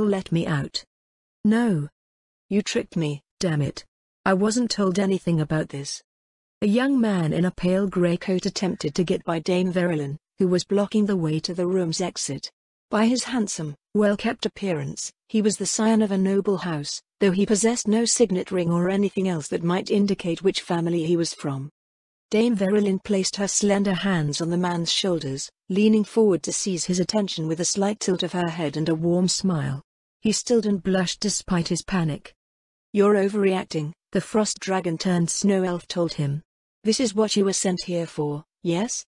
let me out. No. You tricked me, damn it. I wasn't told anything about this. A young man in a pale grey coat attempted to get by Dame Verilyn, who was blocking the way to the room's exit. By his handsome, well-kept appearance, he was the scion of a noble house, though he possessed no signet ring or anything else that might indicate which family he was from. Dame Verilyn placed her slender hands on the man's shoulders, leaning forward to seize his attention with a slight tilt of her head and a warm smile. He stilled and blushed despite his panic. "You're overreacting," the frost dragon turned snow elf told him. "This is what you were sent here for, yes?"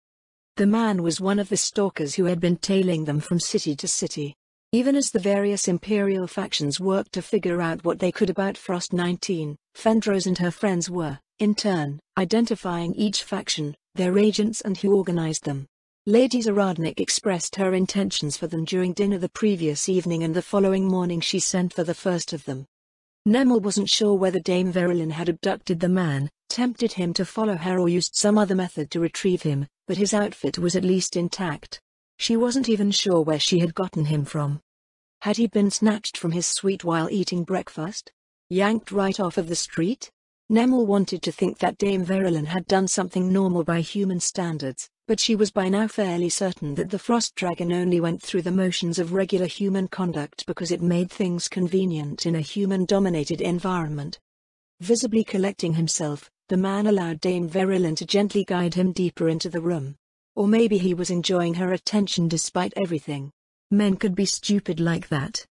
The man was one of the stalkers who had been tailing them from city to city. Even as the various imperial factions worked to figure out what they could about Frost 19, Fendros and her friends were, in turn, identifying each faction, their agents and who organized them. Lady Zaradnik expressed her intentions for them during dinner the previous evening, and the following morning she sent for the first of them. Nemel wasn't sure whether Dame Verilyn had abducted the man, tempted him to follow her, or used some other method to retrieve him, but his outfit was at least intact. She wasn't even sure where she had gotten him from. Had he been snatched from his suite while eating breakfast? Yanked right off of the street? Nemel wanted to think that Dame Verilyn had done something normal by human standards, but she was by now fairly certain that the Frost Dragon only went through the motions of regular human conduct because it made things convenient in a human-dominated environment. Visibly collecting himself, the man allowed Dame Verilyn to gently guide him deeper into the room. Or maybe he was enjoying her attention despite everything. Men could be stupid like that.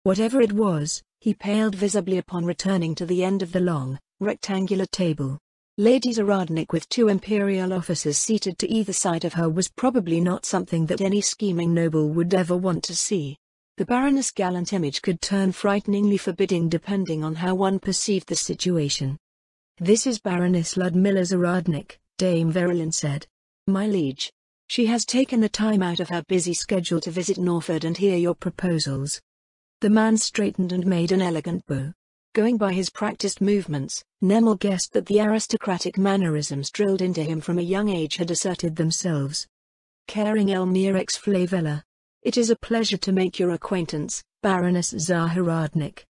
Whatever it was, he paled visibly upon returning to the end of the long, rectangular table. Lady Zaradnik with two imperial officers seated to either side of her was probably not something that any scheming noble would ever want to see. The Baroness' gallant image could turn frighteningly forbidding depending on how one perceived the situation. "This is Baroness Ludmilla Zaradnik," Dame Verilyn said. "My liege. She has taken the time out of her busy schedule to visit Norford and hear your proposals." The man straightened and made an elegant bow. Going by his practiced movements, Nemel guessed that the aristocratic mannerisms drilled into him from a young age had asserted themselves. "Caring Elmira Flavella. It is a pleasure to make your acquaintance, Baroness Zaharadnik."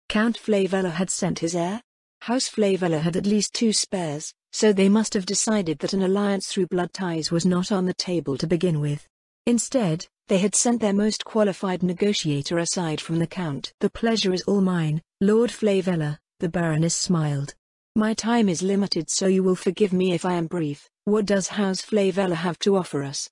Count Flavella had sent his heir? House Flavella had at least two spares, so they must have decided that an alliance through blood ties was not on the table to begin with. Instead, they had sent their most qualified negotiator aside from the Count. "The pleasure is all mine, Lord Flavella," the Baroness smiled. "My time is limited, so you will forgive me if I am brief. What does House Flavella have to offer us?"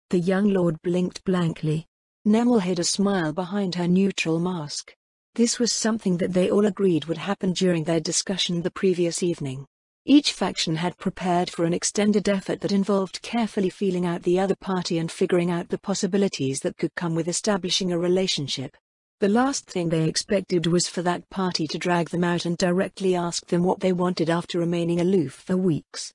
The young lord blinked blankly. Nemel hid a smile behind her neutral mask. This was something that they all agreed would happen during their discussion the previous evening. Each faction had prepared for an extended effort that involved carefully feeling out the other party and figuring out the possibilities that could come with establishing a relationship. The last thing they expected was for that party to drag them out and directly ask them what they wanted after remaining aloof for weeks.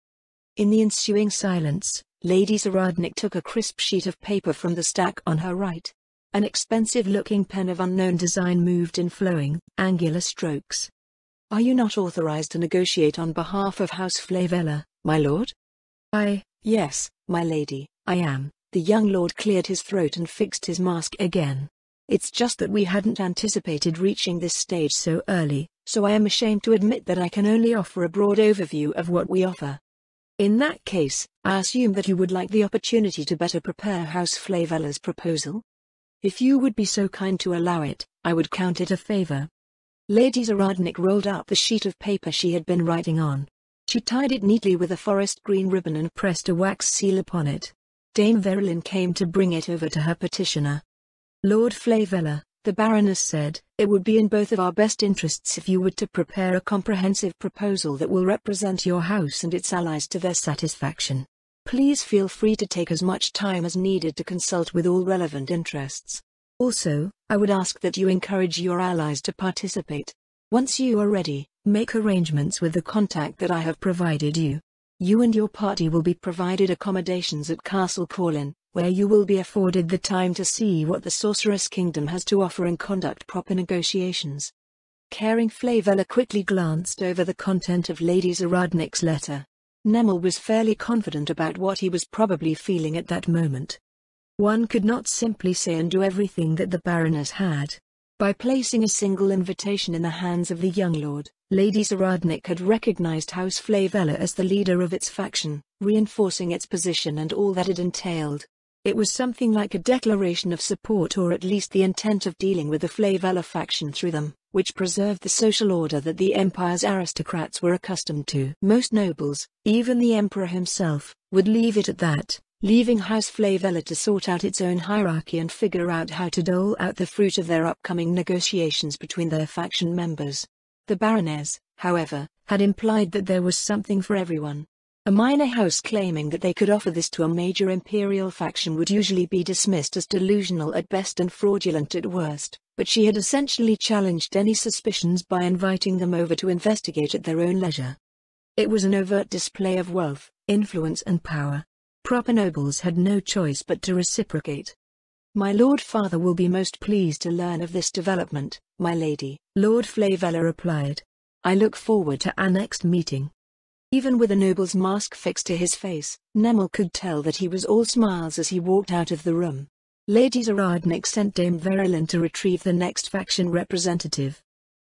In the ensuing silence, Lady Zaradnik took a crisp sheet of paper from the stack on her right. An expensive-looking pen of unknown design moved in flowing, angular strokes. "Are you not authorized to negotiate on behalf of House Flavella, my lord?" Yes, my lady, I am." The young lord cleared his throat and fixed his mask again. "It's just that we hadn't anticipated reaching this stage so early, so I am ashamed to admit that I can only offer a broad overview of what we offer." "In that case, I assume that you would like the opportunity to better prepare House Flavella's proposal? If you would be so kind to allow it, I would count it a favor." Lady Zaradnik rolled out the sheet of paper she had been writing on. She tied it neatly with a forest green ribbon and pressed a wax seal upon it. Dame Verilyn came to bring it over to her petitioner. "Lord Flavella," the Baroness said, "it would be in both of our best interests if you were to prepare a comprehensive proposal that will represent your house and its allies to their satisfaction. Please feel free to take as much time as needed to consult with all relevant interests. Also, I would ask that you encourage your allies to participate. Once you are ready, make arrangements with the contact that I have provided you. You and your party will be provided accommodations at Castle Corlin, where you will be afforded the time to see what the Sorceress Kingdom has to offer and conduct proper negotiations." Caring Flavella quickly glanced over the content of Lady Zaradnik's letter. Nemel was fairly confident about what he was probably feeling at that moment. One could not simply say and do everything that the Baroness had. By placing a single invitation in the hands of the young lord, Lady Zaradnik had recognized House Flavella as the leader of its faction, reinforcing its position and all that it entailed. It was something like a declaration of support, or at least the intent of dealing with the Flavella faction through them, which preserved the social order that the Empire's aristocrats were accustomed to. Most nobles, even the Emperor himself, would leave it at that, leaving House Flavella to sort out its own hierarchy and figure out how to dole out the fruit of their upcoming negotiations between their faction members. The Baroness, however, had implied that there was something for everyone. A minor house claiming that they could offer this to a major imperial faction would usually be dismissed as delusional at best and fraudulent at worst, but she had essentially challenged any suspicions by inviting them over to investigate at their own leisure. It was an overt display of wealth, influence and power. Proper nobles had no choice but to reciprocate. "My Lord Father will be most pleased to learn of this development, my lady," Lord Flavella replied. "I look forward to our next meeting." Even with a noble's mask fixed to his face, Nemel could tell that he was all smiles as he walked out of the room. Lady Zaradnik sent Dame Verilyn to retrieve the next faction representative.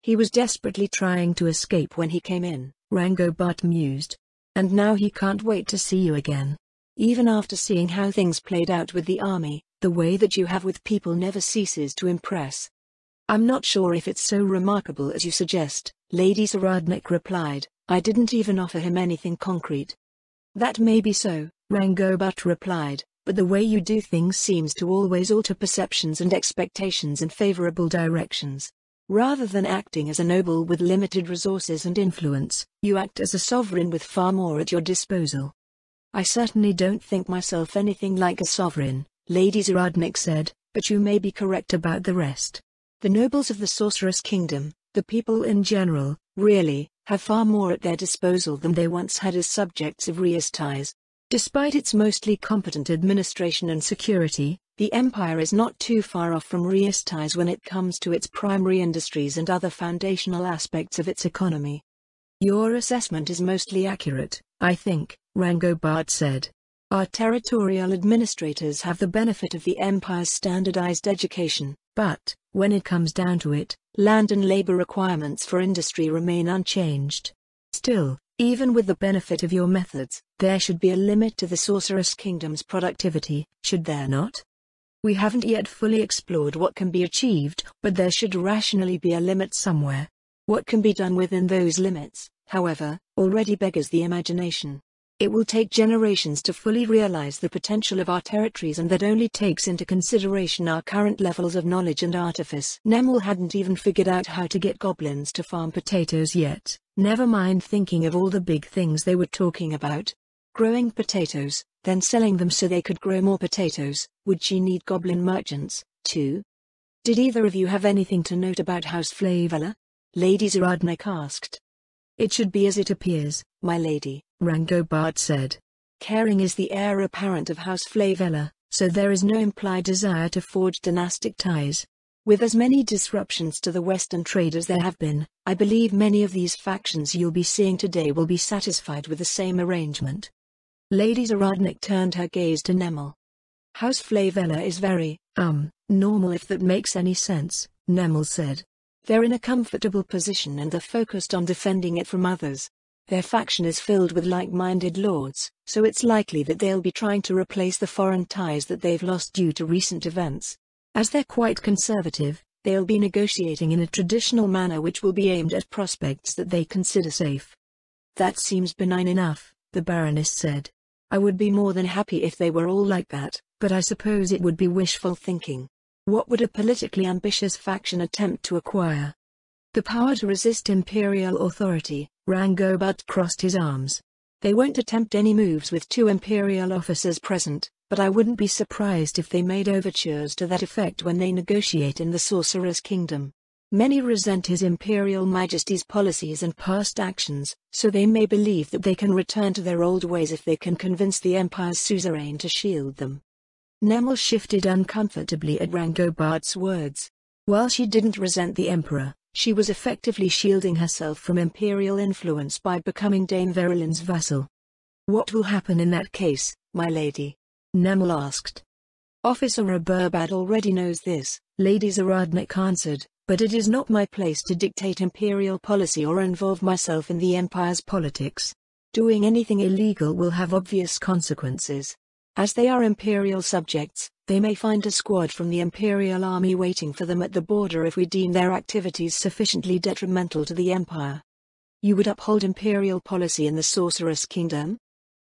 "He was desperately trying to escape when he came in," Rangobart mused. "And now he can't wait to see you again. Even after seeing how things played out with the army, the way that you have with people never ceases to impress." "I'm not sure if it's so remarkable as you suggest," Lady Zaradnik replied. "I didn't even offer him anything concrete." "That may be so," Rangobart replied, "but the way you do things seems to always alter perceptions and expectations in favorable directions. Rather than acting as a noble with limited resources and influence, you act as a sovereign with far more at your disposal." "I certainly don't think myself anything like a sovereign," Lady Zaradnik said, "but you may be correct about the rest. The nobles of the Sorceress Kingdom, the people in general, really, have far more at their disposal than they once had as subjects of Riestais. Despite its mostly competent administration and security, the Empire is not too far off from Riestais when it comes to its primary industries and other foundational aspects of its economy." "Your assessment is mostly accurate, I think," Rangobart said. "Our territorial administrators have the benefit of the Empire's standardized education, but, when it comes down to it, land and labor requirements for industry remain unchanged. Still, even with the benefit of your methods, there should be a limit to the Sorceress Kingdom's productivity, should there not? We haven't yet fully explored what can be achieved, but there should rationally be a limit somewhere. What can be done within those limits, however, already beggars the imagination. It will take generations to fully realize the potential of our territories, and that only takes into consideration our current levels of knowledge and artifice." Nemel hadn't even figured out how to get goblins to farm potatoes yet, never mind thinking of all the big things they were talking about. Growing potatoes, then selling them so they could grow more potatoes. Would she need goblin merchants, too? "Did either of you have anything to note about House Flavella?" Lady Zaradnik asked. "It should be as it appears, my lady," Rangobart said. "Caring is the heir apparent of House Flavella, so there is no implied desire to forge dynastic ties. With as many disruptions to the Western trade as there have been, I believe many of these factions you'll be seeing today will be satisfied with the same arrangement." Lady Zaradnik turned her gaze to Nemel. "House Flavella is very, normal, if that makes any sense," Nemel said. "They're in a comfortable position and they're focused on defending it from others. Their faction is filled with like-minded lords, so it's likely that they'll be trying to replace the foreign ties that they've lost due to recent events. As they're quite conservative, they'll be negotiating in a traditional manner which will be aimed at prospects that they consider safe." "That seems benign enough," the Baroness said. "I would be more than happy if they were all like that, but I suppose it would be wishful thinking. What would a politically ambitious faction attempt to acquire? The power to resist imperial authority." Rangobart crossed his arms. "They won't attempt any moves with 2 imperial officers present, but I wouldn't be surprised if they made overtures to that effect when they negotiate in the Sorcerer's Kingdom. Many resent His Imperial Majesty's policies and past actions, so they may believe that they can return to their old ways if they can convince the Empire's suzerain to shield them." Nemel shifted uncomfortably at Rangobart's words. While she didn't resent the Emperor, she was effectively shielding herself from imperial influence by becoming Dame Verilyn's vassal. "What will happen in that case, my lady?" Nemel asked. Officer Aburbad already knows this, Lady Zaradnik answered, but it is not my place to dictate imperial policy or involve myself in the Empire's politics. Doing anything illegal will have obvious consequences. As they are imperial subjects, they may find a squad from the Imperial Army waiting for them at the border if we deem their activities sufficiently detrimental to the Empire. You would uphold imperial policy in the Sorceress Kingdom?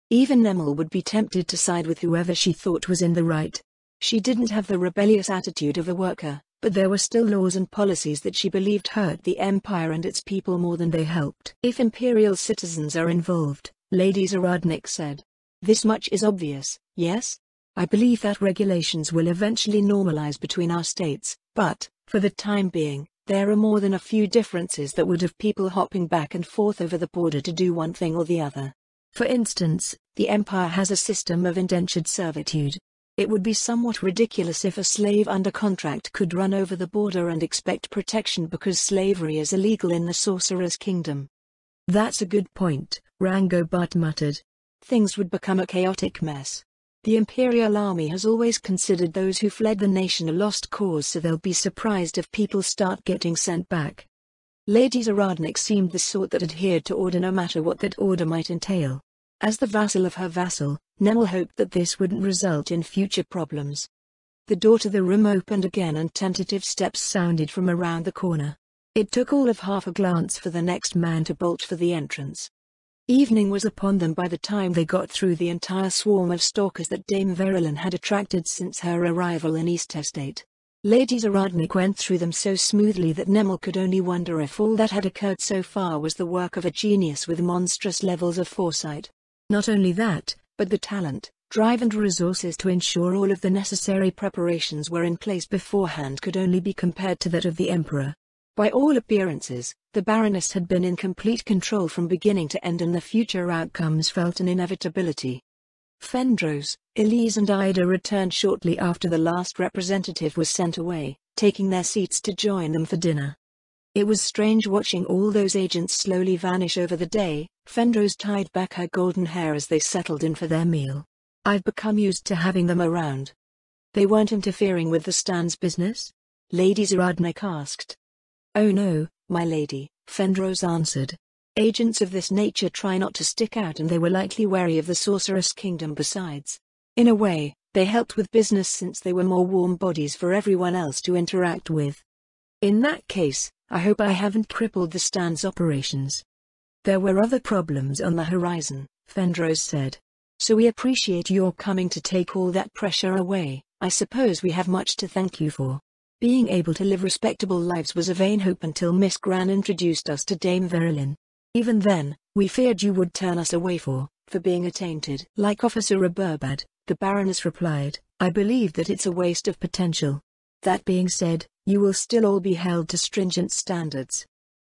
Even Nemel would be tempted to side with whoever she thought was in the right. She didn't have the rebellious attitude of a worker, but there were still laws and policies that she believed hurt the Empire and its people more than they helped. If imperial citizens are involved, Lady Zaradnik said. This much is obvious, yes? I believe that regulations will eventually normalize between our states, but, for the time being, there are more than a few differences that would have people hopping back and forth over the border to do one thing or the other. For instance, the Empire has a system of indentured servitude. It would be somewhat ridiculous if a slave under contract could run over the border and expect protection because slavery is illegal in the Sorcerer's Kingdom. That's a good point, Rangobart muttered. Things would become a chaotic mess. The Imperial Army has always considered those who fled the nation a lost cause, so they'll be surprised if people start getting sent back. Lady Zaradnik seemed the sort that adhered to order no matter what that order might entail. As the vassal of her vassal, Nemel hoped that this wouldn't result in future problems. The door to the room opened again and tentative steps sounded from around the corner. It took all of half a glance for the next man to bolt for the entrance. Evening was upon them by the time they got through the entire swarm of stalkers that Dame Verilyn had attracted since her arrival in East Estate. Lady Zaradnik went through them so smoothly that Nemel could only wonder if all that had occurred so far was the work of a genius with monstrous levels of foresight. Not only that, but the talent, drive and resources to ensure all of the necessary preparations were in place beforehand could only be compared to that of the Emperor. By all appearances, the Baroness had been in complete control from beginning to end, and the future outcomes felt an inevitability. Fendros, Elise and Ida returned shortly after the last representative was sent away, taking their seats to join them for dinner. It was strange watching all those agents slowly vanish over the day. Fendros tied back her golden hair as they settled in for their meal. I've become used to having them around. They weren't interfering with the stand's business? Lady Zaradnik asked. Oh no, my lady, Fendros answered. Agents of this nature try not to stick out, and they were likely wary of the Sorceress Kingdom besides. In a way, they helped with business since they were more warm bodies for everyone else to interact with. In that case, I hope I haven't crippled the stand's operations. There were other problems on the horizon, Fendros said. So we appreciate your coming to take all that pressure away. I suppose we have much to thank you for. Being able to live respectable lives was a vain hope until Miss Gran introduced us to Dame Verilyn. Even then, we feared you would turn us away for being attainted. Like Officer Aburbad, the Baroness replied, I believe that it's a waste of potential. That being said, you will still all be held to stringent standards.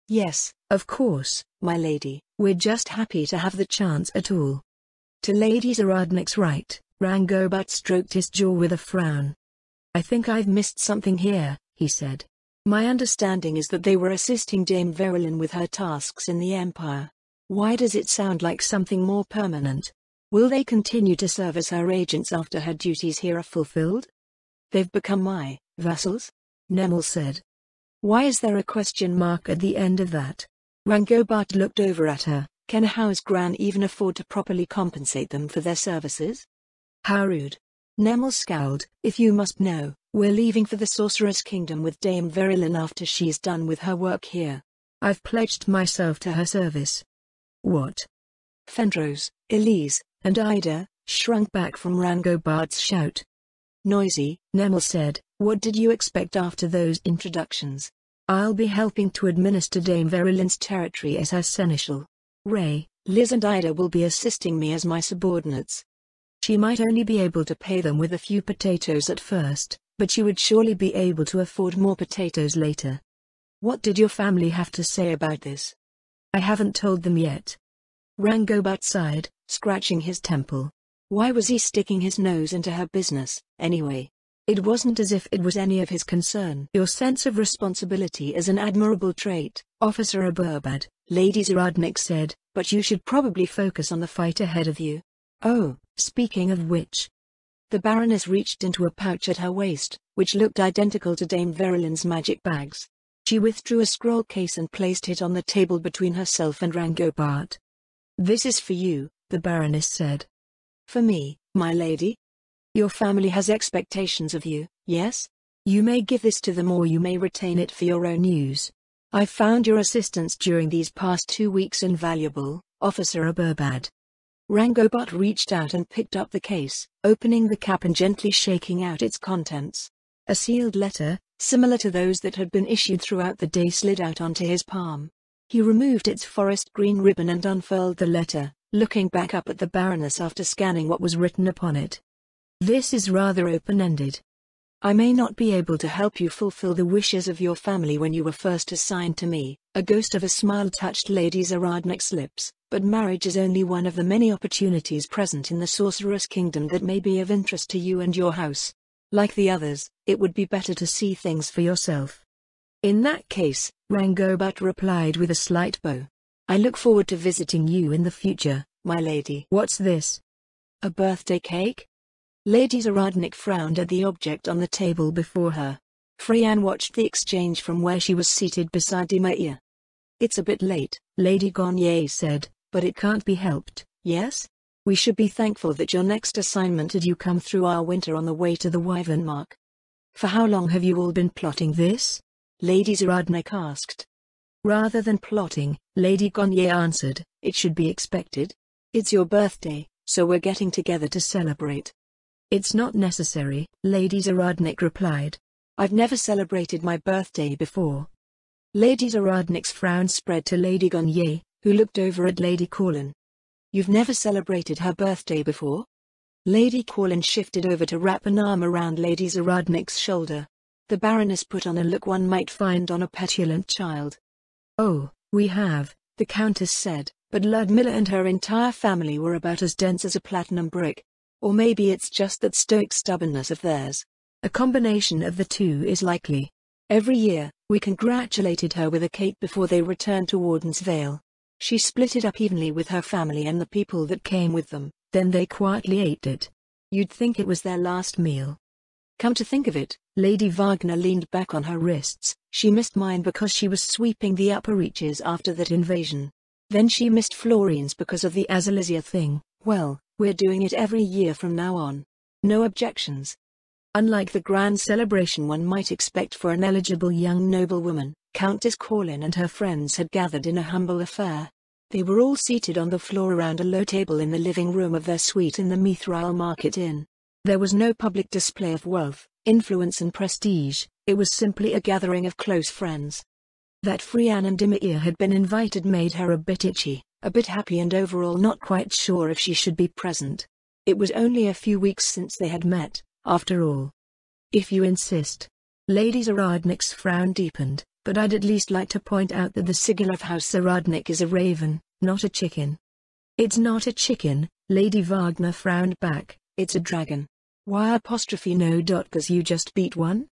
Yes, of course, my lady, we're just happy to have the chance at all. To Lady Zaradnik's right, Rangobart stroked his jaw with a frown. I think I've missed something here, he said. My understanding is that they were assisting Dame Verilyn with her tasks in the Empire. Why does it sound like something more permanent? Will they continue to serve as her agents after her duties here are fulfilled? They've become my vassals? Nemel said. Why is there a question mark at the end of that? Rangobart looked over at her. Can House Gran even afford to properly compensate them for their services? How rude. Nemel scowled. If you must know, we're leaving for the Sorceress Kingdom with Dame Verilyn after she's done with her work here. I've pledged myself to her service. What? Fendros, Elise, and Ida shrunk back from Rangobart's shout. Noisy, Nemel said. What did you expect after those introductions? I'll be helping to administer Dame Verilyn's territory as her seneschal. Ray, Liz and Ida will be assisting me as my subordinates. She might only be able to pay them with a few potatoes at first, but she would surely be able to afford more potatoes later. What did your family have to say about this? I haven't told them yet. Rangobart sighed, scratching his temple. Why was he sticking his nose into her business, anyway? It wasn't as if it was any of his concern. Your sense of responsibility is an admirable trait, Officer Aburbad, Lady Zaradnik said, but you should probably focus on the fight ahead of you. Oh, speaking of which. The Baroness reached into a pouch at her waist, which looked identical to Dame Verulin's magic bags. She withdrew a scroll case and placed it on the table between herself and Rangobart. "This is for you," the Baroness said. "For me, my lady? Your family has expectations of you, yes? You may give this to them or you may retain it for your own use. I found your assistance during these past 2 weeks invaluable, Officer Aberbad." Rangobart reached out and picked up the case, opening the cap and gently shaking out its contents. A sealed letter, similar to those that had been issued throughout the day, slid out onto his palm. He removed its forest green ribbon and unfurled the letter, looking back up at the Baroness after scanning what was written upon it. "This is rather open-ended. I may not be able to help you fulfill the wishes of your family when you were first assigned to me." A ghost of a smile touched Lady Zaradnik's lips, "but marriage is only one of the many opportunities present in the Sorceress Kingdom that may be of interest to you and your house. Like the others, it would be better to see things for yourself." "In that case," Rangobart replied with a slight bow, "I look forward to visiting you in the future, my lady." "What's this? A birthday cake?" Lady Zaradnik frowned at the object on the table before her. Frianne watched the exchange from where she was seated beside Dimir. "It's a bit late," Lady Gonye said, "but it can't be helped, yes? We should be thankful that your next assignment had you come through our winter on the way to the Wyvern Mark." "For how long have you all been plotting this?" Lady Zaradnik asked. "Rather than plotting," Lady Gonye answered, "it should be expected. It's your birthday, so we're getting together to celebrate." "It's not necessary," Lady Zaradnik replied. "I've never celebrated my birthday before." Lady Zaradnik's frown spread to Lady Gonye, who looked over at Lady Corlin. "You've never celebrated her birthday before?" Lady Corlin shifted over to wrap an arm around Lady Zaradnik's shoulder. The Baroness put on a look one might find on a petulant child. "Oh, we have," the Countess said, "but Ludmilla and her entire family were about as dense as a platinum brick. Or maybe it's just that stoic stubbornness of theirs. A combination of the two is likely. Every year, we congratulated her with a cake before they returned to Warden's Vale. She split it up evenly with her family and the people that came with them, then they quietly ate it. You'd think it was their last meal. Come to think of it," Lady Wagner leaned back on her wrists, "she missed mine because she was sweeping the upper reaches after that invasion. Then she missed Florian's because of the Azalisia thing. Well, we're doing it every year from now on. No objections." Unlike the grand celebration one might expect for an eligible young noblewoman, Countess Corlin and her friends had gathered in a humble affair. They were all seated on the floor around a low table in the living room of their suite in the Mithril Market Inn. There was no public display of wealth, influence and prestige, it was simply a gathering of close friends. That Frianne and Dimir had been invited made her a bit itchy, a bit happy and overall not quite sure if she should be present. It was only a few weeks since they had met, after all. "If you insist." Lady Zaradnik's frown deepened, "but I'd at least like to point out that the sigil of House Zaradnik is a raven, not a chicken." "It's not a chicken," Lady Wagner frowned back, "it's a dragon." "Why apostrophe no dot 'cause you just beat one?"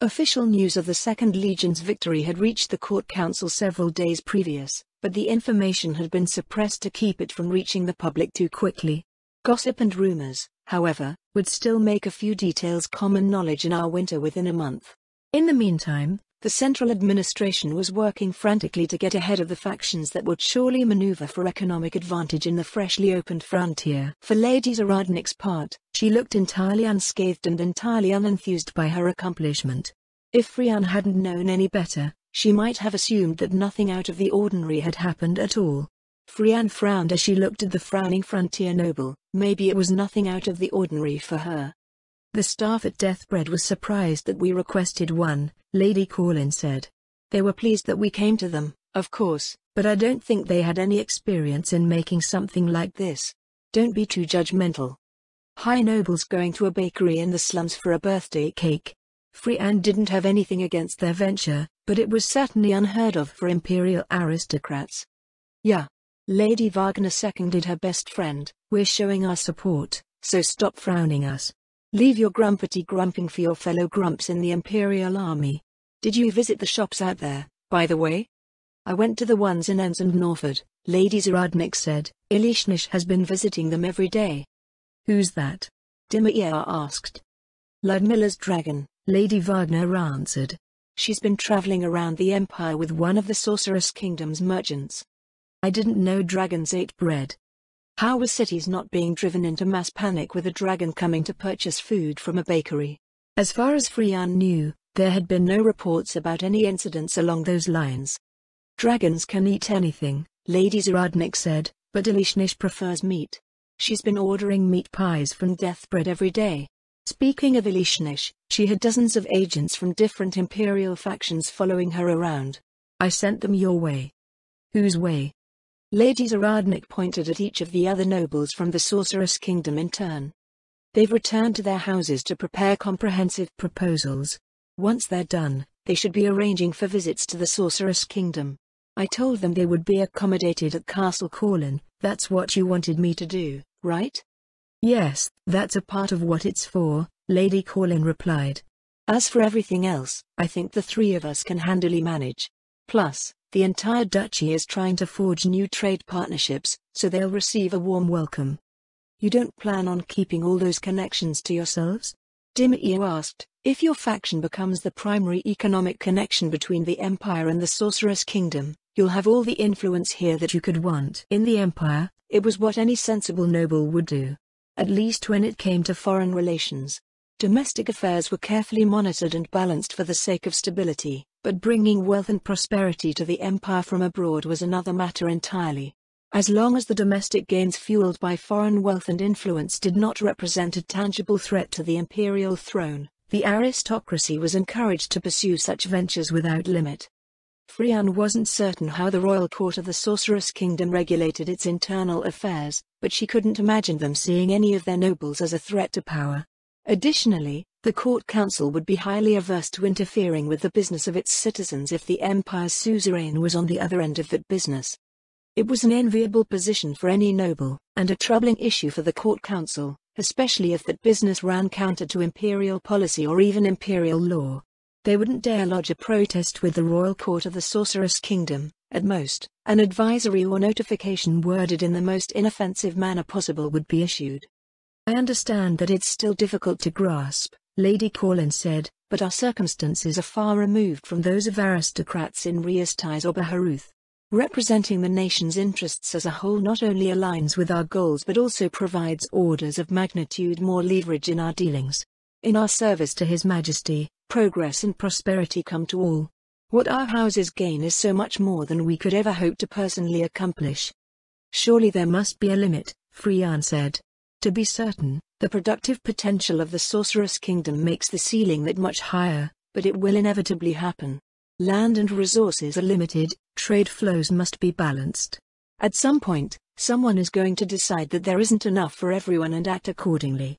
Official news of the Second Legion's victory had reached the court council several days previous, but the information had been suppressed to keep it from reaching the public too quickly. Gossip and rumors, however, would still make a few details common knowledge in our winter within a month. In the meantime, the central administration was working frantically to get ahead of the factions that would surely maneuver for economic advantage in the freshly opened frontier. For Lady Zaradnik's part, she looked entirely unscathed and entirely unenthused by her accomplishment. If Frianne hadn't known any better, she might have assumed that nothing out of the ordinary had happened at all. Frianne frowned as she looked at the frowning frontier noble. Maybe it was nothing out of the ordinary for her. "The staff at Deathbread was surprised that we requested one," Lady Corlin said. "They were pleased that we came to them, of course, but I don't think they had any experience in making something like this. Don't be too judgmental. High nobles going to a bakery in the slums for a birthday cake." Frianne didn't have anything against their venture, but it was certainly unheard of for imperial aristocrats. "Yeah." Lady Wagner seconded her best friend, "We're showing our support, so stop frowning us. Leave your grumpety grumping for your fellow grumps in the Imperial Army. Did you visit the shops out there, by the way?" "I went to the ones in Enns and Norford," Lady Zaradnik said. "Ilishnish has been visiting them every day." "Who's that?" Dimir asked. Ludmilla's dragon, Lady Wagner answered. She's been traveling around the Empire with one of the Sorceress Kingdom's merchants. I didn't know dragons ate bread. How were cities not being driven into mass panic with a dragon coming to purchase food from a bakery? As far as Frian knew, there had been no reports about any incidents along those lines. Dragons can eat anything, Lady Zaradnik said, but Elishnish prefers meat. She's been ordering meat pies from Deathbread every day. Speaking of Elishnish, she had dozens of agents from different Imperial factions following her around. I sent them your way. Whose way? Lady Zaradnik pointed at each of the other nobles from the Sorceress Kingdom in turn. They've returned to their houses to prepare comprehensive proposals. Once they're done, they should be arranging for visits to the Sorceress Kingdom. I told them they would be accommodated at Castle Corlin. That's what you wanted me to do, right? Yes, that's a part of what it's for, Lady Corlin replied. As for everything else, I think the three of us can handily manage. Plus, the entire duchy is trying to forge new trade partnerships, so they'll receive a warm welcome. You don't plan on keeping all those connections to yourselves? Dimir asked. If your faction becomes the primary economic connection between the Empire and the Sorceress Kingdom, you'll have all the influence here that you could want. In the Empire, it was what any sensible noble would do. At least when it came to foreign relations. Domestic affairs were carefully monitored and balanced for the sake of stability, but bringing wealth and prosperity to the Empire from abroad was another matter entirely. As long as the domestic gains fueled by foreign wealth and influence did not represent a tangible threat to the imperial throne, the aristocracy was encouraged to pursue such ventures without limit. Frian wasn't certain how the royal court of the Sorceress Kingdom regulated its internal affairs, but she couldn't imagine them seeing any of their nobles as a threat to power. Additionally, the court council would be highly averse to interfering with the business of its citizens if the empire's suzerain was on the other end of that business. It was an enviable position for any noble, and a troubling issue for the court council, especially if that business ran counter to imperial policy or even imperial law. They wouldn't dare lodge a protest with the royal court of the Sorceress Kingdom. At most, an advisory or notification worded in the most inoffensive manner possible would be issued. I understand that it's still difficult to grasp, Lady Corlin said, but our circumstances are far removed from those of aristocrats in Riastais or Baharuth. Representing the nation's interests as a whole not only aligns with our goals but also provides orders of magnitude more leverage in our dealings. In our service to His Majesty, progress and prosperity come to all. What our houses gain is so much more than we could ever hope to personally accomplish. Surely there must be a limit, Frian said. To be certain, the productive potential of the Sorceress Kingdom makes the ceiling that much higher, but it will inevitably happen. Land and resources are limited, trade flows must be balanced. At some point, someone is going to decide that there isn't enough for everyone and act accordingly.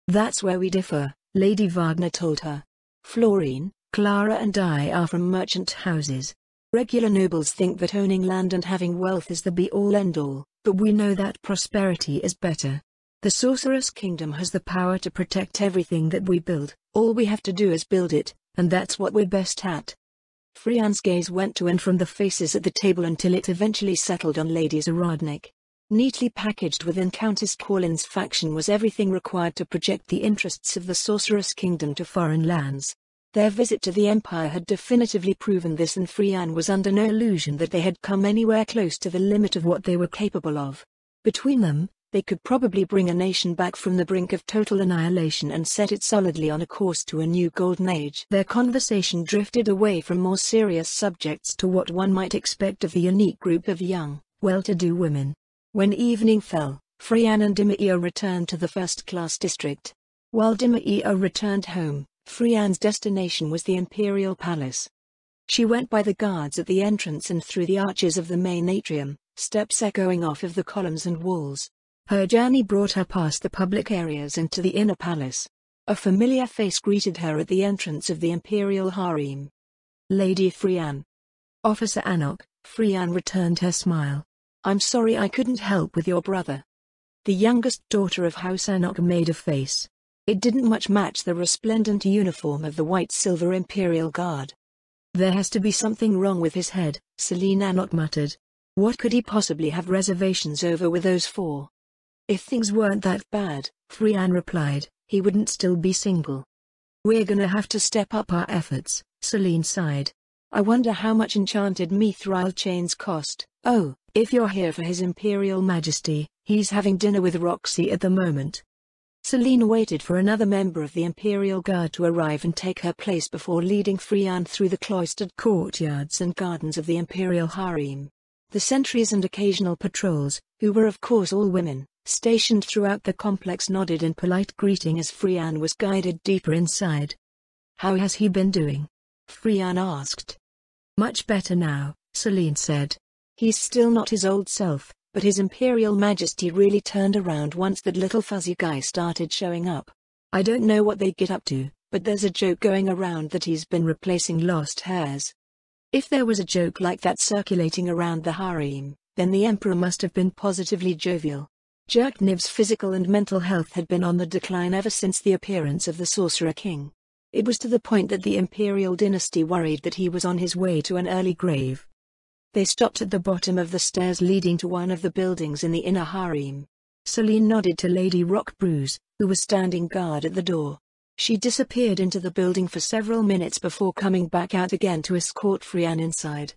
That's where we differ, Lady Wagner told her. Florine, Clara and I are from merchant houses. Regular nobles think that owning land and having wealth is the be-all end-all, but we know that prosperity is better. The Sorceress Kingdom has the power to protect everything that we build. All we have to do is build it, and that's what we're best at. Frian's gaze went to and from the faces at the table until it eventually settled on Lady Zaradnik. Neatly packaged within Countess Corlin's faction was everything required to project the interests of the Sorceress Kingdom to foreign lands. Their visit to the Empire had definitively proven this, and Frian was under no illusion that they had come anywhere close to the limit of what they were capable of. Between them, they could probably bring a nation back from the brink of total annihilation and set it solidly on a course to a new golden age. Their conversation drifted away from more serious subjects to what one might expect of the unique group of young, well-to-do women. When evening fell, Frian and Dimir returned to the first-class district. While Dimir returned home, Frian's destination was the Imperial Palace. She went by the guards at the entrance and through the arches of the main atrium, steps echoing off of the columns and walls. Her journey brought her past the public areas and to the inner palace. A familiar face greeted her at the entrance of the Imperial Harem. Lady Frian. Officer Anok, Frian returned her smile. I'm sorry I couldn't help with your brother. The youngest daughter of House Anok made a face. It didn't much match the resplendent uniform of the white-silver Imperial Guard. There has to be something wrong with his head, Celine Anok muttered. What could he possibly have reservations over with those four? If things weren't that bad, Frian replied, he wouldn't still be single. We're gonna have to step up our efforts, Celine sighed. I wonder how much enchanted mithril chains cost. Oh, if you're here for His Imperial Majesty, he's having dinner with Roxy at the moment. Celine waited for another member of the Imperial Guard to arrive and take her place before leading Frian through the cloistered courtyards and gardens of the Imperial Harem. The sentries and occasional patrols, who were of course all women, stationed throughout the complex nodded in polite greeting as Frian was guided deeper inside. How has he been doing? Frian asked. Much better now, Celine said. He's still not his old self, but His Imperial Majesty really turned around once that little fuzzy guy started showing up. I don't know what they get up to, but there's a joke going around that he's been replacing lost hairs. If there was a joke like that circulating around the harem, then the Emperor must have been positively jovial. Jerkniv's physical and mental health had been on the decline ever since the appearance of the Sorcerer King. It was to the point that the Imperial dynasty worried that he was on his way to an early grave. They stopped at the bottom of the stairs leading to one of the buildings in the inner harem. Celine nodded to Lady Rockbruise, who was standing guard at the door. She disappeared into the building for several minutes before coming back out again to escort Frian inside.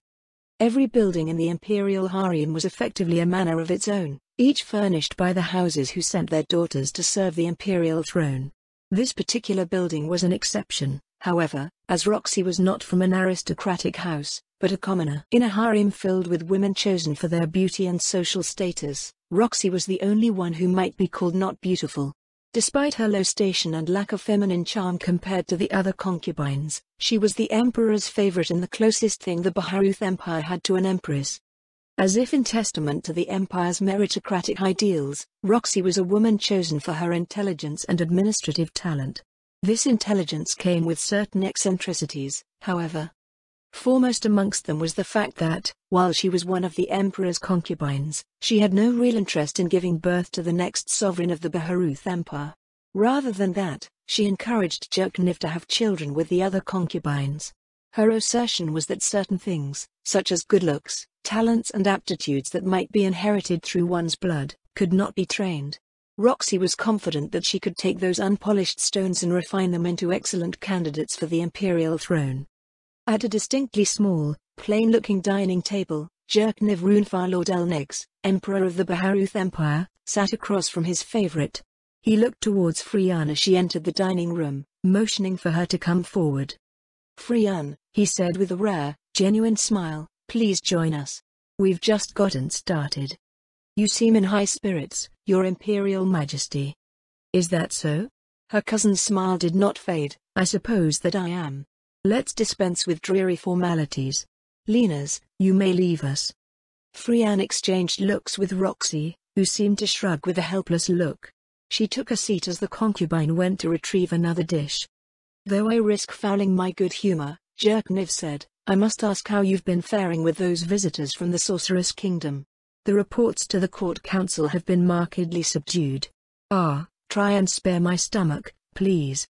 Every building in the Imperial Harem was effectively a manor of its own, each furnished by the houses who sent their daughters to serve the imperial throne. This particular building was an exception, however, as Roxy was not from an aristocratic house, but a commoner. In a harem filled with women chosen for their beauty and social status, Roxy was the only one who might be called not beautiful. Despite her low station and lack of feminine charm compared to the other concubines, she was the emperor's favorite and the closest thing the Baharuth Empire had to an empress. As if in testament to the empire's meritocratic ideals, Roxy was a woman chosen for her intelligence and administrative talent. This intelligence came with certain eccentricities, however. Foremost amongst them was the fact that, while she was one of the emperor's concubines, she had no real interest in giving birth to the next sovereign of the Baharuth Empire. Rather than that, she encouraged Jerkniv to have children with the other concubines. Her assertion was that certain things, such as good looks, talents and aptitudes that might be inherited through one's blood, could not be trained. Roxy was confident that she could take those unpolished stones and refine them into excellent candidates for the imperial throne. At a distinctly small, plain-looking dining table, Jerkniv Runefar Elnegs, Emperor of the Baharuth Empire, sat across from his favorite. He looked towards Frian as she entered the dining room, motioning for her to come forward. Frian, he said with a rare, genuine smile, please join us. We've just gotten started. You seem in high spirits, Your Imperial Majesty. Is that so? Her cousin's smile did not fade. I suppose that I am. Let's dispense with dreary formalities. Linas, you may leave us. Frian exchanged looks with Roxy, who seemed to shrug with a helpless look. She took a seat as the concubine went to retrieve another dish. Though I risk fouling my good humor, Jerkniv said, I must ask how you've been faring with those visitors from the Sorceress Kingdom. The reports to the court council have been markedly subdued. Try and spare my stomach, please.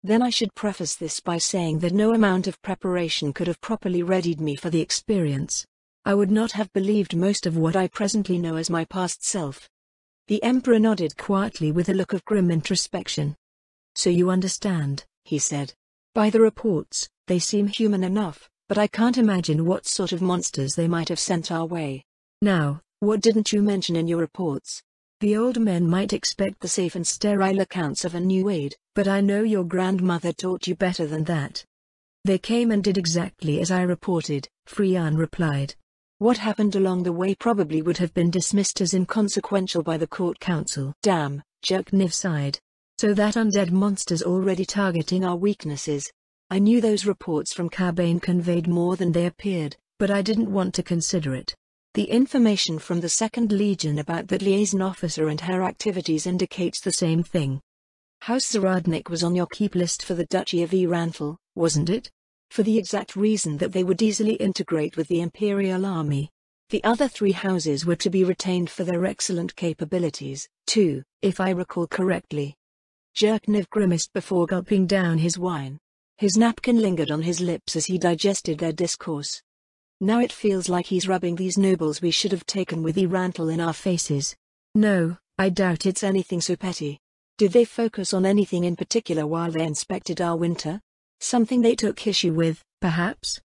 Then I should preface this by saying that no amount of preparation could have properly readied me for the experience. I would not have believed most of what I presently know as my past self. The Emperor nodded quietly with a look of grim introspection. So you understand, he said. By the reports, they seem human enough, but I can't imagine what sort of monsters they might have sent our way. Now, what didn't you mention in your reports? The old men might expect the safe and sterile accounts of a new aid, but I know your grandmother taught you better than that. They came and did exactly as I reported, Frian replied. What happened along the way probably would have been dismissed as inconsequential by the court council. Damn, Jerkniv sighed. So that undead monster's already targeting our weaknesses. I knew those reports from Carbane conveyed more than they appeared, but I didn't want to consider it. The information from the 2nd Legion about that liaison officer and her activities indicates the same thing. House Zaradnik was on your keep list for the Duchy of Iranthal, wasn't it? For the exact reason that they would easily integrate with the Imperial Army. The other 3 houses were to be retained for their excellent capabilities, too, if I recall correctly. Jerkniv grimaced before gulping down his wine. His napkin lingered on his lips as he digested their discourse. Now it feels like he's rubbing these nobles we should have taken with Iranthal in our faces. No, I doubt it's anything so petty. Did they focus on anything in particular while they inspected our winter? Something they took issue with, perhaps?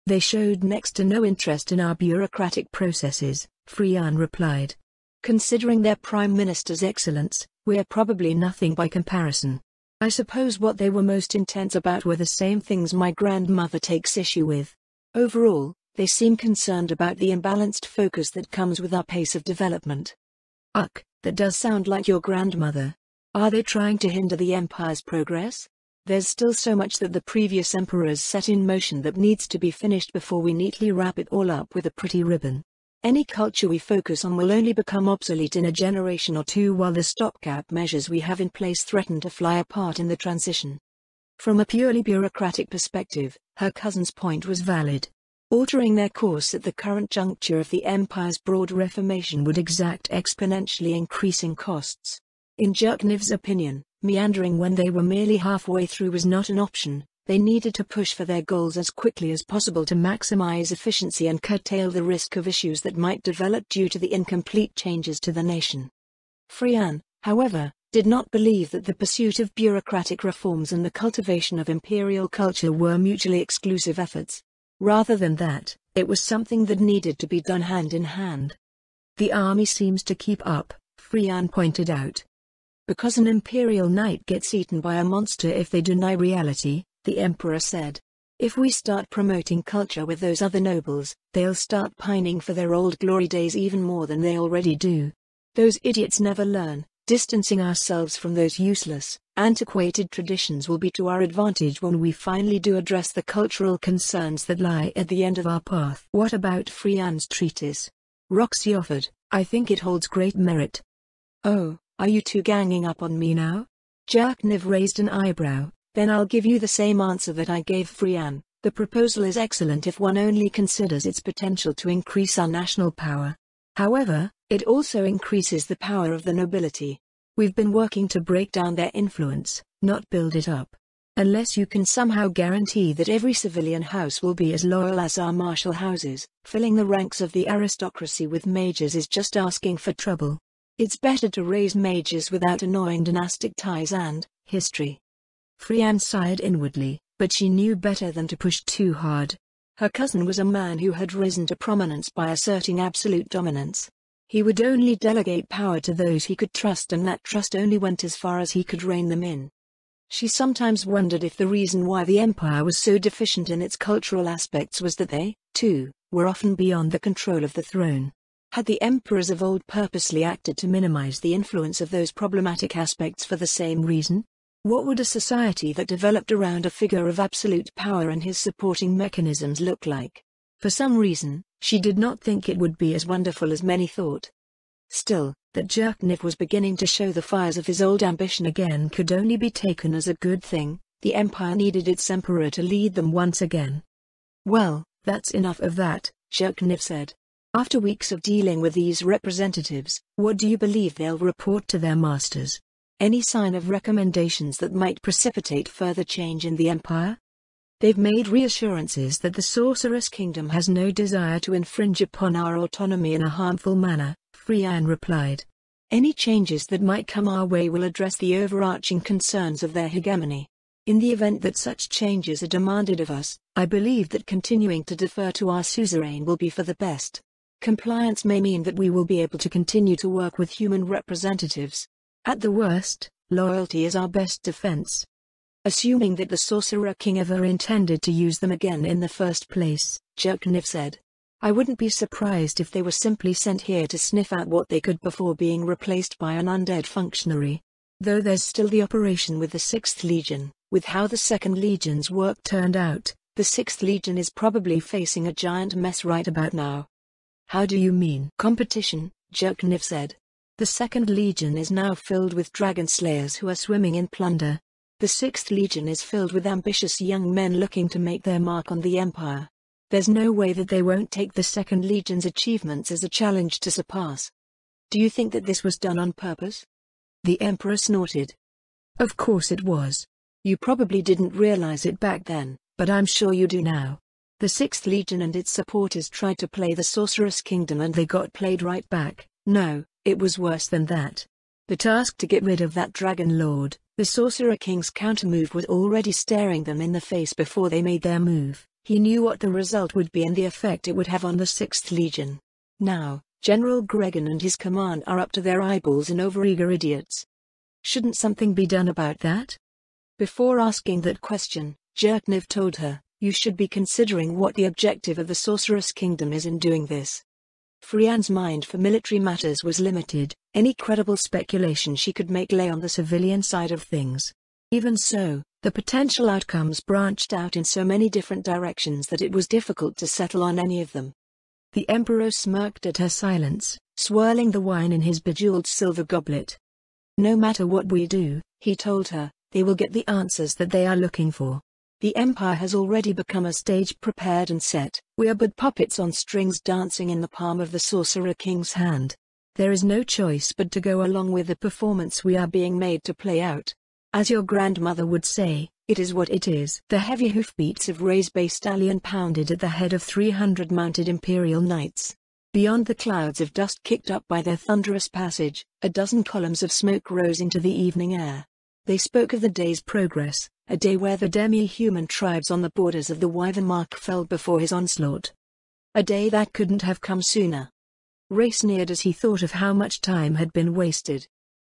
They showed next to no interest in our bureaucratic processes, Frian replied. Considering their Prime Minister's excellence, we're probably nothing by comparison. I suppose what they were most intense about were the same things my grandmother takes issue with. Overall, they seem concerned about the imbalanced focus that comes with our pace of development. Ugh, that does sound like your grandmother. Are they trying to hinder the Empire's progress? There's still so much that the previous emperors set in motion that needs to be finished before we neatly wrap it all up with a pretty ribbon. Any culture we focus on will only become obsolete in a generation or two while the stopgap measures we have in place threaten to fly apart in the transition. From a purely bureaucratic perspective, her cousin's point was valid. Altering their course at the current juncture of the Empire's broad reformation would exact exponentially increasing costs. In Jerkniv's opinion, meandering when they were merely halfway through was not an option. They needed to push for their goals as quickly as possible to maximize efficiency and curtail the risk of issues that might develop due to the incomplete changes to the nation. Frian, however, did not believe that the pursuit of bureaucratic reforms and the cultivation of imperial culture were mutually exclusive efforts. Rather than that, it was something that needed to be done hand in hand. The army seems to keep up, Frian pointed out. Because an imperial knight gets eaten by a monster if they deny reality, the emperor said. If we start promoting culture with those other nobles, they'll start pining for their old glory days even more than they already do. Those idiots never learn. Distancing ourselves from those useless, antiquated traditions will be to our advantage when we finally do address the cultural concerns that lie at the end of our path. What about Frian's treatise? Roxy offered. I think it holds great merit. Oh, are you two ganging up on me now? Jerkniv raised an eyebrow. Then I'll give you the same answer that I gave Frian. The proposal is excellent if one only considers its potential to increase our national power. However, it also increases the power of the nobility. We've been working to break down their influence, not build it up. Unless you can somehow guarantee that every civilian house will be as loyal as our martial houses, filling the ranks of the aristocracy with mages is just asking for trouble. It's better to raise mages without annoying dynastic ties and history. Frian sighed inwardly, but she knew better than to push too hard. Her cousin was a man who had risen to prominence by asserting absolute dominance. He would only delegate power to those he could trust, and that trust only went as far as he could rein them in. She sometimes wondered if the reason why the empire was so deficient in its cultural aspects was that they, too, were often beyond the control of the throne. Had the emperors of old purposely acted to minimize the influence of those problematic aspects for the same reason? What would a society that developed around a figure of absolute power and his supporting mechanisms look like? For some reason, she did not think it would be as wonderful as many thought. Still, that Jerkniv was beginning to show the fires of his old ambition again could only be taken as a good thing. The empire needed its emperor to lead them once again. Well, that's enough of that, Jerkniv said. After weeks of dealing with these representatives, what do you believe they'll report to their masters? Any sign of recommendations that might precipitate further change in the empire? They've made reassurances that the Sorceress Kingdom has no desire to infringe upon our autonomy in a harmful manner, Frian replied. Any changes that might come our way will address the overarching concerns of their hegemony. In the event that such changes are demanded of us, I believe that continuing to defer to our suzerain will be for the best. Compliance may mean that we will be able to continue to work with human representatives. At the worst, loyalty is our best defense. Assuming that the Sorcerer King ever intended to use them again in the first place, Jerkniv said. I wouldn't be surprised if they were simply sent here to sniff out what they could before being replaced by an undead functionary. Though there's still the operation with the 6th Legion. With how the 2nd Legion's work turned out, the 6th Legion is probably facing a giant mess right about now. How do you mean? Competition, Jerkniv said. The 2nd Legion is now filled with dragon slayers who are swimming in plunder. The 6th Legion is filled with ambitious young men looking to make their mark on the Empire. There's no way that they won't take the 2nd Legion's achievements as a challenge to surpass. Do you think that this was done on purpose? The Emperor snorted. Of course it was. You probably didn't realize it back then, but I'm sure you do now. The 6th Legion and its supporters tried to play the Sorceress Kingdom and they got played right back. No, it was worse than that. The task to get rid of that Dragon Lord, the Sorcerer King's countermove, was already staring them in the face before they made their move. He knew what the result would be and the effect it would have on the 6th Legion. Now, General Gregan and his command are up to their eyeballs in overeager idiots. Shouldn't something be done about that? Before asking that question, Jerkniv told her, "You should be considering what the objective of the Sorceress Kingdom is in doing this." Frianne's mind for military matters was limited. Any credible speculation she could make lay on the civilian side of things. Even so, the potential outcomes branched out in so many different directions that it was difficult to settle on any of them. The Emperor smirked at her silence, swirling the wine in his bejeweled silver goblet. "No matter what we do," he told her, "they will get the answers that they are looking for. The Empire has already become a stage prepared and set. We are but puppets on strings dancing in the palm of the Sorcerer King's hand. There is no choice but to go along with the performance we are being made to play out. As your grandmother would say, it is what it is." The heavy hoofbeats of Ray's bay stallion pounded at the head of 300 mounted Imperial Knights. Beyond the clouds of dust kicked up by their thunderous passage, a dozen columns of smoke rose into the evening air. They spoke of the day's progress, a day where the demi-human tribes on the borders of the Wyvern fell before his onslaught. A day that couldn't have come sooner. Ray sneered as he thought of how much time had been wasted.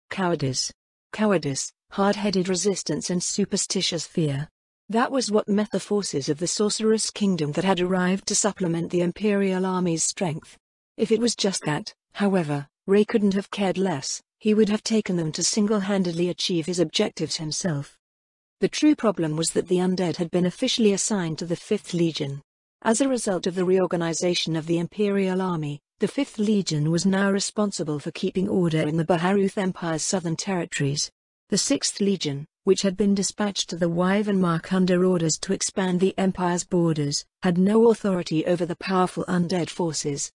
Cowardice. Cowardice, hard-headed resistance and superstitious fear. That was what met the forces of the Sorceress Kingdom that had arrived to supplement the Imperial Army's strength. If it was just that, however, Ray couldn't have cared less. He would have taken them to single-handedly achieve his objectives himself. The true problem was that the undead had been officially assigned to the 5th Legion. As a result of the reorganization of the Imperial Army, the 5th Legion was now responsible for keeping order in the Baharuth Empire's southern territories. The 6th Legion, which had been dispatched to the Wyvern under orders to expand the Empire's borders, had no authority over the powerful undead forces.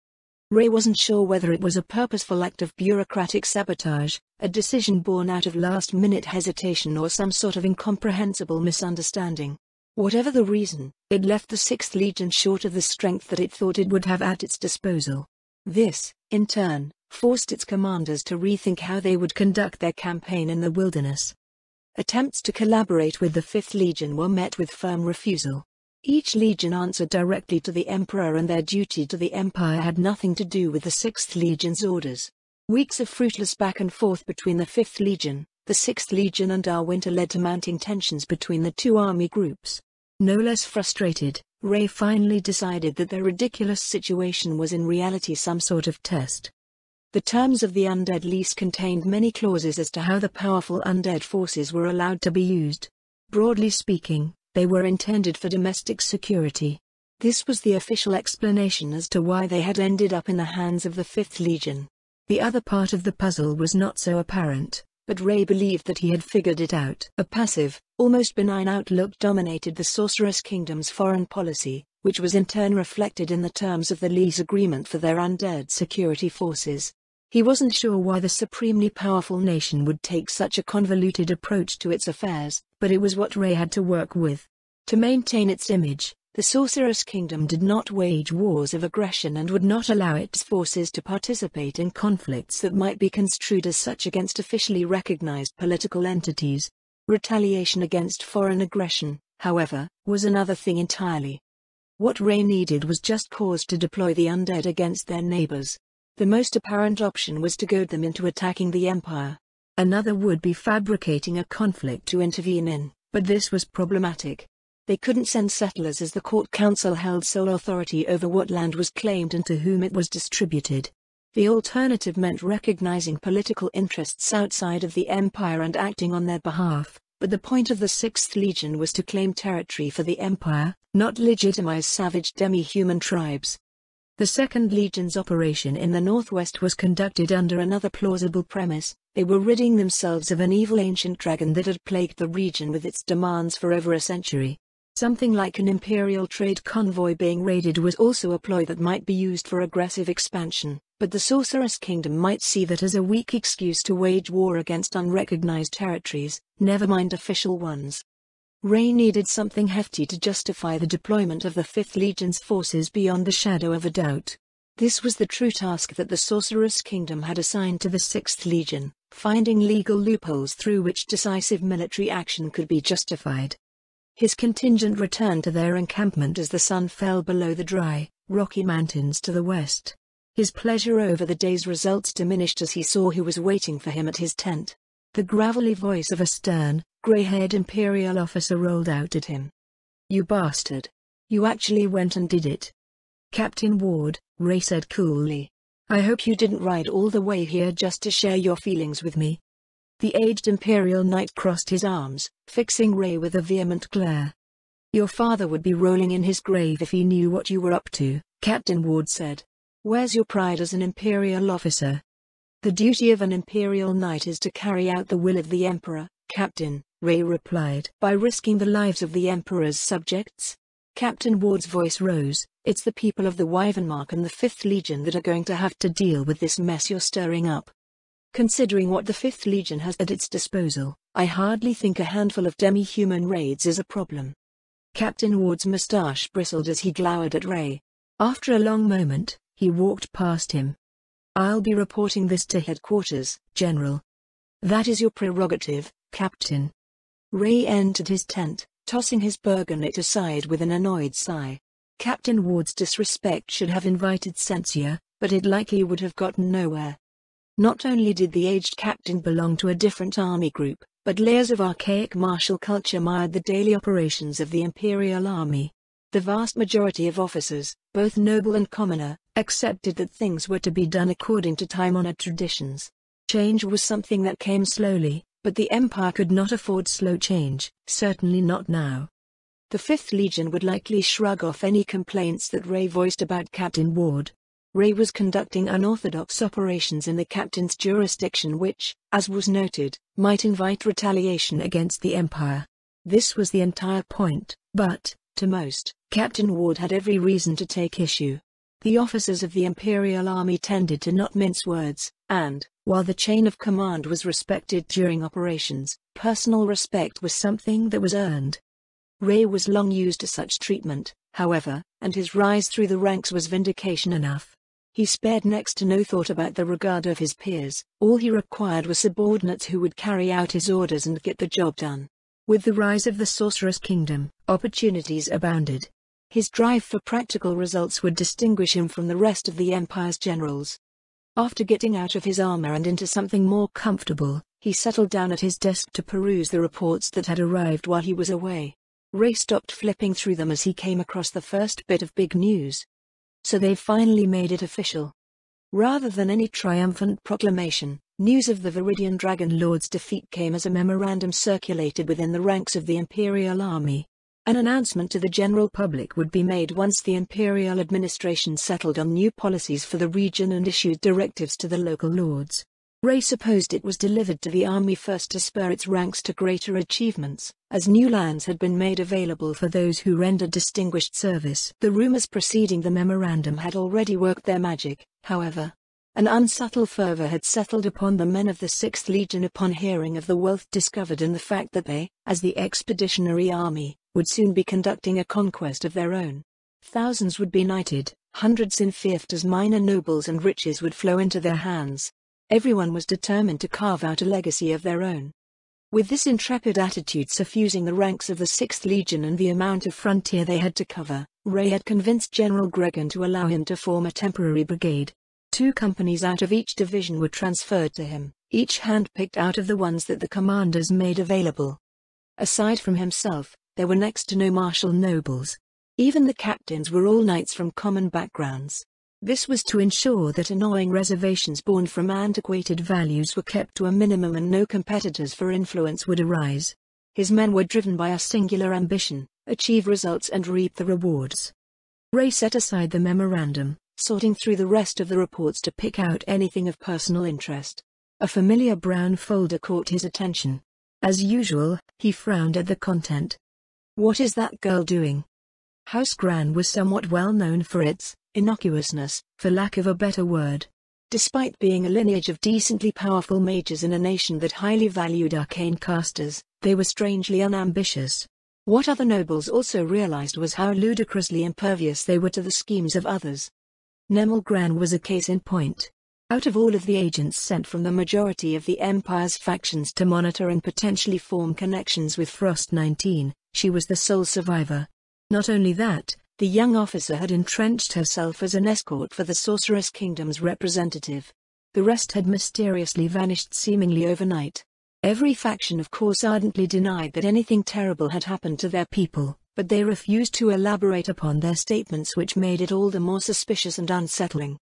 Ray wasn't sure whether it was a purposeful act of bureaucratic sabotage, a decision born out of last-minute hesitation, or some sort of incomprehensible misunderstanding. Whatever the reason, it left the 6th Legion short of the strength that it thought it would have at its disposal. This, in turn, forced its commanders to rethink how they would conduct their campaign in the wilderness. Attempts to collaborate with the 5th Legion were met with firm refusal. Each legion answered directly to the Emperor, and their duty to the Empire had nothing to do with the 6th Legion's orders. Weeks of fruitless back and forth between the 5th Legion, the 6th Legion and Darwinter led to mounting tensions between the two army groups. No less frustrated, Ray finally decided that their ridiculous situation was in reality some sort of test. The terms of the undead lease contained many clauses as to how the powerful undead forces were allowed to be used. Broadly speaking, they were intended for domestic security. This was the official explanation as to why they had ended up in the hands of the 5th Legion. The other part of the puzzle was not so apparent, but Ray believed that he had figured it out. A passive, almost benign outlook dominated the Sorceress Kingdom's foreign policy, which was in turn reflected in the terms of the lease agreement for their undead security forces. He wasn't sure why the supremely powerful nation would take such a convoluted approach to its affairs, but it was what Ray had to work with. To maintain its image, the Sorceress Kingdom did not wage wars of aggression and would not allow its forces to participate in conflicts that might be construed as such against officially recognized political entities. Retaliation against foreign aggression, however, was another thing entirely. What Ray needed was just cause to deploy the undead against their neighbors. The most apparent option was to goad them into attacking the Empire. Another would be fabricating a conflict to intervene in, but this was problematic. They couldn't send settlers, as the Court Council held sole authority over what land was claimed and to whom it was distributed. The alternative meant recognizing political interests outside of the Empire and acting on their behalf, but the point of the 6th Legion was to claim territory for the Empire, not legitimize savage demi-human tribes. The 2nd Legion's operation in the northwest was conducted under another plausible premise. They were ridding themselves of an evil ancient dragon that had plagued the region with its demands for over a century. Something like an imperial trade convoy being raided was also a ploy that might be used for aggressive expansion, but the Sorceress Kingdom might see that as a weak excuse to wage war against unrecognized territories, never mind official ones. Ray needed something hefty to justify the deployment of the 5th Legion's forces beyond the shadow of a doubt. This was the true task that the Sorceress Kingdom had assigned to the 6th Legion, finding legal loopholes through which decisive military action could be justified. His contingent returned to their encampment as the sun fell below the dry, rocky mountains to the west. His pleasure over the day's results diminished as he saw who was waiting for him at his tent. The gravelly voice of a stern, grey-haired Imperial officer rolled out at him. "You bastard. You actually went and did it." "Captain Ward," Ray said coolly. "I hope you didn't ride all the way here just to share your feelings with me." The aged Imperial Knight crossed his arms, fixing Ray with a vehement glare. "Your father would be rolling in his grave if he knew what you were up to," Captain Ward said. "Where's your pride as an Imperial officer?" "The duty of an Imperial Knight is to carry out the will of the Emperor, Captain," Ray replied. "By risking the lives of the Emperor's subjects?" Captain Ward's voice rose. "It's the people of the Wyvernmark and the 5th Legion that are going to have to deal with this mess you're stirring up. Considering what the 5th Legion has at its disposal, I hardly think a handful of demi-human raids is a problem." Captain Ward's mustache bristled as he glowered at Ray. After a long moment, he walked past him. "I'll be reporting this to headquarters, General." "That is your prerogative, Captain." Ray entered his tent, tossing his burgonet aside with an annoyed sigh. Captain Ward's disrespect should have invited censure, but it likely would have gotten nowhere. Not only did the aged captain belong to a different army group, but layers of archaic martial culture mired the daily operations of the Imperial Army. The vast majority of officers, both noble and commoner, accepted that things were to be done according to time-honored traditions. Change was something that came slowly, but the Empire could not afford slow change, certainly not now. The 5th Legion would likely shrug off any complaints that Ray voiced about Captain Ward. Ray was conducting unorthodox operations in the captain's jurisdiction which, as was noted, might invite retaliation against the Empire. This was the entire point, but, to most, Captain Ward had every reason to take issue. The officers of the Imperial Army tended to not mince words, and, while the chain of command was respected during operations, personal respect was something that was earned. Ray was long used to such treatment, however, and his rise through the ranks was vindication enough. He spared next to no thought about the regard of his peers. All he required was subordinates who would carry out his orders and get the job done. With the rise of the Sorceress Kingdom, opportunities abounded. His drive for practical results would distinguish him from the rest of the Empire's generals. After getting out of his armor and into something more comfortable, he settled down at his desk to peruse the reports that had arrived while he was away. Ray stopped flipping through them as he came across the first bit of big news. "So they've finally made it official." Rather than any triumphant proclamation, news of the Viridian Dragon Lord's defeat came as a memorandum circulated within the ranks of the Imperial Army. An announcement to the general public would be made once the Imperial administration settled on new policies for the region and issued directives to the local lords. Ray supposed it was delivered to the army first to spur its ranks to greater achievements, as new lands had been made available for those who rendered distinguished service. The rumors preceding the memorandum had already worked their magic, however. An unsubtle fervor had settled upon the men of the 6th Legion upon hearing of the wealth discovered and the fact that they, as the expeditionary army, would soon be conducting a conquest of their own. Thousands would be knighted, hundreds enfeoffed as minor nobles, and riches would flow into their hands. Everyone was determined to carve out a legacy of their own. With this intrepid attitude suffusing the ranks of the 6th Legion and the amount of frontier they had to cover, Ray had convinced General Gregan to allow him to form a temporary brigade. 2 companies out of each division were transferred to him, each hand-picked out of the ones that the commanders made available. Aside from himself, there were next to no martial nobles. Even the captains were all knights from common backgrounds. This was to ensure that annoying reservations born from antiquated values were kept to a minimum and no competitors for influence would arise. His men were driven by a singular ambition: achieve results and reap the rewards. Ray set aside the memorandum, sorting through the rest of the reports to pick out anything of personal interest. A familiar brown folder caught his attention. As usual, he frowned at the content. What is that girl doing? House Gran was somewhat well known for its innocuousness, for lack of a better word. Despite being a lineage of decently powerful mages in a nation that highly valued arcane casters, they were strangely unambitious. What other nobles also realized was how ludicrously impervious they were to the schemes of others. Nemelgran was a case in point. Out of all of the agents sent from the majority of the Empire's factions to monitor and potentially form connections with Frost 19, she was the sole survivor. Not only that, the young officer had entrenched herself as an escort for the Sorceress Kingdom's representative. The rest had mysteriously vanished seemingly overnight. Every faction of course ardently denied that anything terrible had happened to their people, but they refused to elaborate upon their statements, which made it all the more suspicious and unsettling.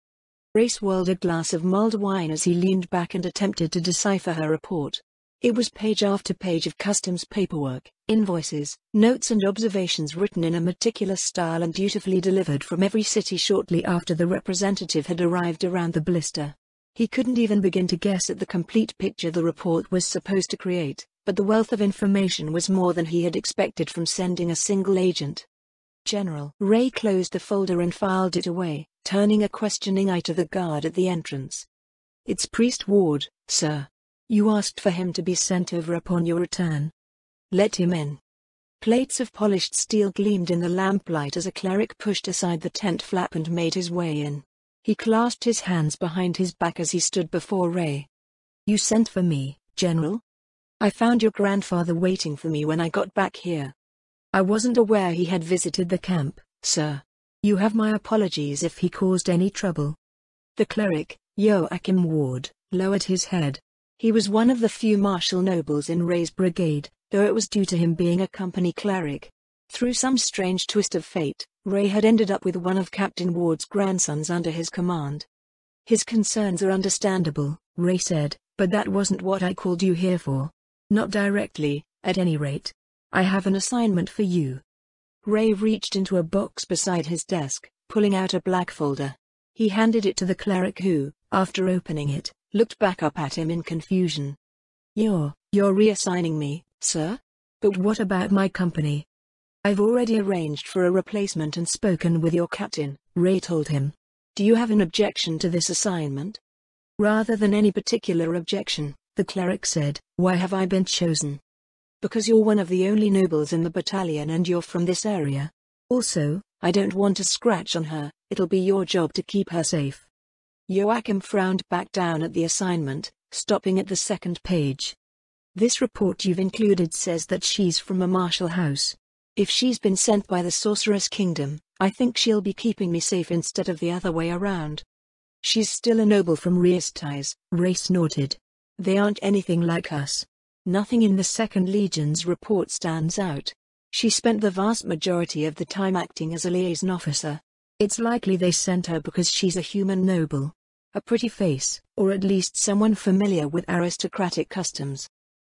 Ray swirled a glass of mulled wine as he leaned back and attempted to decipher her report. It was page after page of customs paperwork, invoices, notes and observations written in a meticulous style and dutifully delivered from every city shortly after the representative had arrived around the blister. He couldn't even begin to guess at the complete picture the report was supposed to create, but the wealth of information was more than he had expected from sending a single agent. General. Ray closed the folder and filed it away, turning a questioning eye to the guard at the entrance. "It's Priest Ward, sir. You asked for him to be sent over upon your return." "Let him in." Plates of polished steel gleamed in the lamplight as a cleric pushed aside the tent flap and made his way in. He clasped his hands behind his back as he stood before Ray. "You sent for me, General? I found your grandfather waiting for me when I got back here." "I wasn't aware he had visited the camp, sir. You have my apologies if he caused any trouble." The cleric, Joachim Ward, lowered his head. He was one of the few martial nobles in Ray's brigade, though it was due to him being a company cleric. Through some strange twist of fate, Ray had ended up with one of Captain Ward's grandsons under his command. "His concerns are understandable," Ray said, "but that wasn't what I called you here for. Not directly, at any rate. I have an assignment for you." Ray reached into a box beside his desk, pulling out a black folder. He handed it to the cleric who, after opening it, looked back up at him in confusion. You're reassigning me, sir? But what about my company?" "I've already arranged for a replacement and spoken with your captain," Ray told him. "Do you have an objection to this assignment?" "Rather than any particular objection," the cleric said, "why have I been chosen?" "Because you're one of the only nobles in the battalion and you're from this area. Also, I don't want to scratch on her, it'll be your job to keep her safe." Joachim frowned back down at the assignment, stopping at the second page. "This report you've included says that she's from a martial house. If she's been sent by the Sorceress Kingdom, I think she'll be keeping me safe instead of the other way around." "She's still a noble from Riestais," Ray snorted. "They aren't anything like us. Nothing in the Second Legion's report stands out. She spent the vast majority of the time acting as a liaison officer. It's likely they sent her because she's a human noble. A pretty face, or at least someone familiar with aristocratic customs.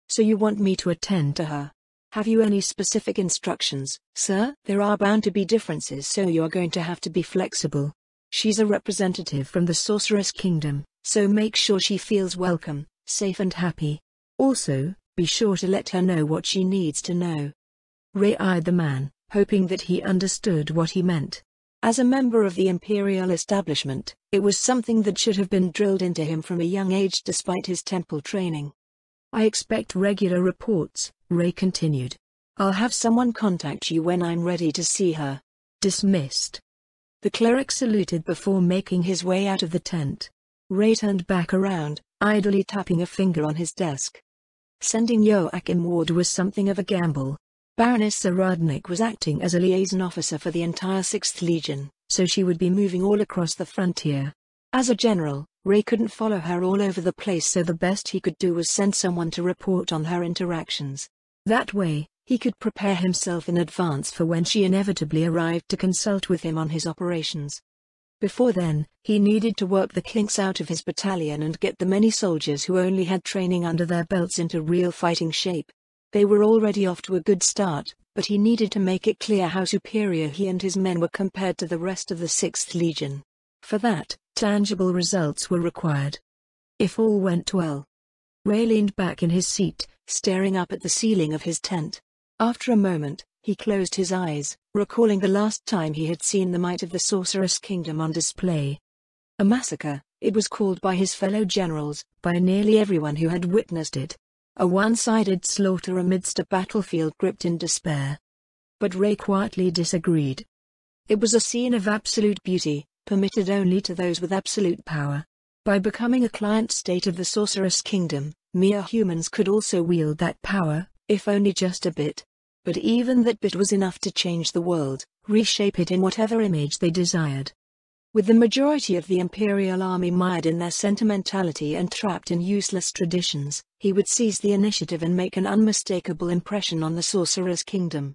So you want me to attend to her? Have you any specific instructions, sir?" "There are bound to be differences, so you are going to have to be flexible. She's a representative from the Sorceress Kingdom, so make sure she feels welcome, safe and happy. Also, be sure to let her know what she needs to know." Ray eyed the man, hoping that he understood what he meant. As a member of the Imperial establishment, it was something that should have been drilled into him from a young age despite his temple training. "I expect regular reports," Ray continued. "I'll have someone contact you when I'm ready to see her." "Dismissed." The cleric saluted before making his way out of the tent. Ray turned back around, idly tapping a finger on his desk. Sending Joachim Ward was something of a gamble. Baroness Zaradnik was acting as a liaison officer for the entire 6th Legion, so she would be moving all across the frontier. As a general, Ray couldn't follow her all over the place, so the best he could do was send someone to report on her interactions. That way, he could prepare himself in advance for when she inevitably arrived to consult with him on his operations. Before then, he needed to work the kinks out of his battalion and get the many soldiers who only had training under their belts into real fighting shape. They were already off to a good start, but he needed to make it clear how superior he and his men were compared to the rest of the 6th Legion. For that, tangible results were required. If all went well. Ray leaned back in his seat, staring up at the ceiling of his tent. After a moment, he closed his eyes, recalling the last time he had seen the might of the Sorceress Kingdom on display. A massacre, it was called by his fellow generals, by nearly everyone who had witnessed it. A one-sided slaughter amidst a battlefield gripped in despair. But Ray quietly disagreed. It was a scene of absolute beauty, permitted only to those with absolute power. By becoming a client state of the Sorceress Kingdom, mere humans could also wield that power, if only just a bit. But even that bit was enough to change the world, reshape it in whatever image they desired. With the majority of the Imperial army mired in their sentimentality and trapped in useless traditions, he would seize the initiative and make an unmistakable impression on the Sorcerer's Kingdom.